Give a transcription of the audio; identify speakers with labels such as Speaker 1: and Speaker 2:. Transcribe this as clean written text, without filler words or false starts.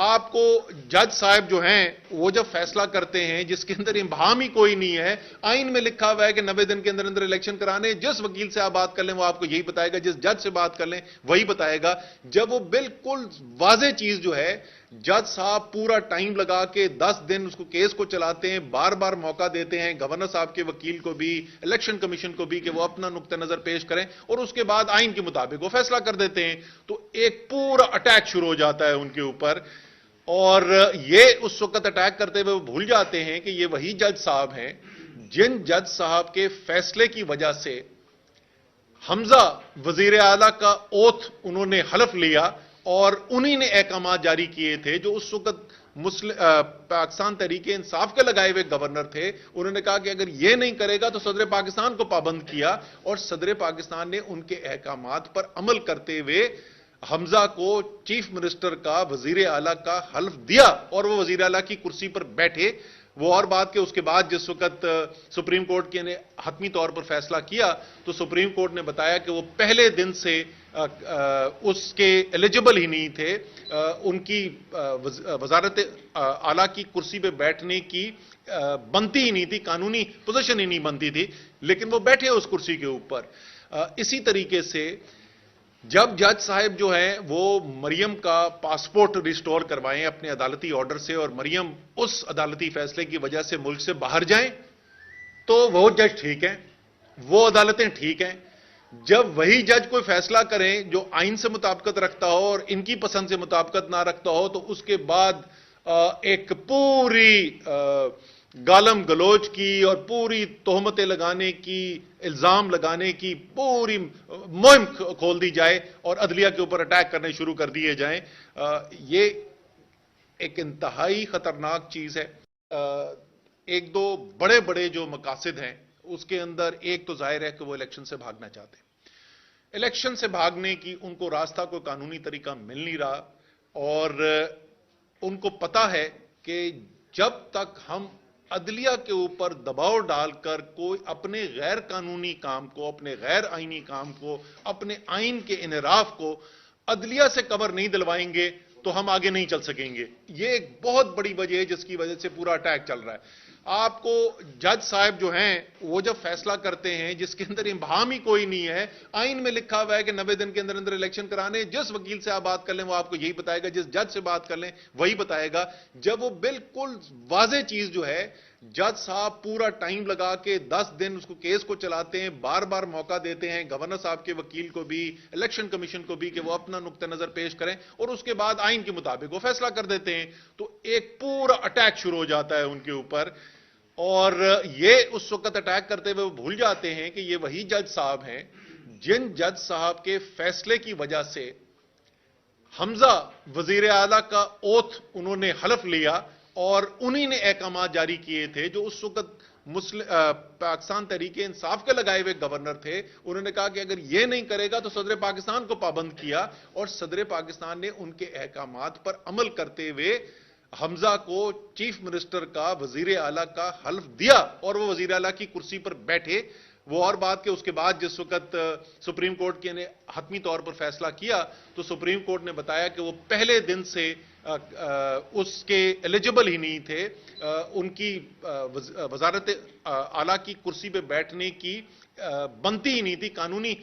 Speaker 1: आपको जज साहब जो हैं वो जब फैसला करते हैं जिसके अंदर इब्हाम ही कोई नहीं है, आइन में लिखा हुआ है कि 90 दिन के अंदर अंदर इलेक्शन कराने, जिस वकील से आप बात कर लें वो आपको यही बताएगा, जिस जज से बात कर लें वही बताएगा। जब वो बिल्कुल वाज़ेह चीज जो है, जज साहब पूरा टाइम लगा के 10 दिन उसको केस को चलाते हैं, बार बार मौका देते हैं गवर्नर साहब के वकील को भी, इलेक्शन कमीशन को भी, कि वो अपना नुक्ता नजर पेश करें और उसके बाद आइन के मुताबिक वो फैसला कर देते हैं। तो एक पूरा अटैक शुरू हो जाता है उनके ऊपर, और ये उस वक्त अटैक करते हुए वो भूल जाते हैं कि ये वही जज साहब हैं जिन जज साहब के फैसले की वजह से हमजा वजीर आला का ओथ उन्होंने हलफ लिया और उन्हीं ने अहकाम जारी किए थे जो उस वक्त पाकिस्तान तहरीके इंसाफ के लगाए हुए गवर्नर थे। उन्होंने कहा कि अगर यह नहीं करेगा तो सदर पाकिस्तान को पाबंद किया, और सदर पाकिस्तान ने उनके अहकामात पर अमल करते हुए हमजा को चीफ मिनिस्टर का, वजीर आला का हल्फ दिया और वो वजीर आला की कुर्सी पर बैठे। वो और बात के उसके बाद जिस वक्त सुप्रीम कोर्ट के ने हतमी तौर पर फैसला किया तो सुप्रीम कोर्ट ने बताया कि वो पहले दिन से उसके एलिजिबल ही नहीं थे, उनकी वजारत आला की कुर्सी पे बैठने की बनती ही नहीं थी, कानूनी पोजीशन ही नहीं बनती थी, लेकिन वो बैठे उस कुर्सी के ऊपर। इसी तरीके से जब जज साहब जो है वो मरियम का पासपोर्ट रिस्टोर करवाएं अपने अदालती ऑर्डर से, और मरियम उस अदालती फैसले की वजह से मुल्क से बाहर जाएं, तो वो जज ठीक है, वो अदालतें ठीक हैं। जब वही जज कोई फैसला करें जो आइन से मुताबिकत रखता हो और इनकी पसंद से मुताबिकत ना रखता हो, तो उसके बाद एक पूरी गालम गलोच की और पूरी तोहमतें लगाने की, इल्जाम लगाने की पूरी मुहिम खोल दी जाए और अदलिया के ऊपर अटैक करने शुरू कर दिए जाएं। ये एक इंतहाई खतरनाक चीज है। एक दो बड़े बड़े जो मकासद हैं उसके अंदर एक तो जाहिर है कि वो इलेक्शन से भागना चाहते हैं। इलेक्शन से भागने की उनको रास्ता कोई कानूनी तरीका मिल नहीं रहा, और उनको पता है कि जब तक हम अदलिया के ऊपर दबाव डालकर कोई अपने गैर कानूनी काम को, अपने गैर आईनी काम को, अपने आइन के इनराफ को अदलिया से कवर नहीं दिलवाएंगे तो हम आगे नहीं चल सकेंगे। यह एक बहुत बड़ी वजह है जिसकी वजह से पूरा अटैक चल रहा है। आपको जज साहब जो हैं वो जब फैसला करते हैं जिसके अंदर इब्हाम ही कोई नहीं है, आइन में लिखा हुआ है कि 90 दिन के अंदर अंदर इलेक्शन कराने, जिस वकील से आप बात कर लें वो आपको यही बताएगा, जिस जज से बात कर लें वही बताएगा। जब वो बिल्कुल वाज़ेह चीज जो है, जज साहब पूरा टाइम लगा के 10 दिन उसको केस को चलाते हैं, बार बार मौका देते हैं गवर्नर साहब के वकील को भी, इलेक्शन कमीशन को भी, कि वो अपना नुक्ता नजर पेश करें और उसके बाद आइन के मुताबिक वो फैसला कर देते हैं। तो एक पूरा अटैक शुरू हो जाता है उनके ऊपर, और ये उस वक्त अटैक करते हुए वो भूल जाते हैं कि ये वही जज साहब हैं जिन जज साहब के फैसले की वजह से हमजा वजीर आला का ओथ उन्होंने हलफ लिया और उन्हीं ने अहकाम जारी किए थे जो उस वक्त पाकिस्तान तहरीके इंसाफ के लगाए हुए गवर्नर थे। उन्होंने कहा कि अगर यह नहीं करेगा तो सदर पाकिस्तान को पाबंद किया, और सदर पाकिस्तान ने उनके अहकामात पर अमल करते हुए हमजा को चीफ मिनिस्टर का, वजीर आला का हल्फ दिया और वो वजीर आला की कुर्सी पर बैठे। वो और बात के उसके बाद जिस वक्त सुप्रीम कोर्ट के ने हतमी तौर पर फैसला किया तो सुप्रीम कोर्ट ने बताया कि वो पहले दिन से उसके एलिजिबल ही नहीं थे, उनकी वजारत आला की कुर्सी पे बैठने की बनती ही नहीं थी, कानूनी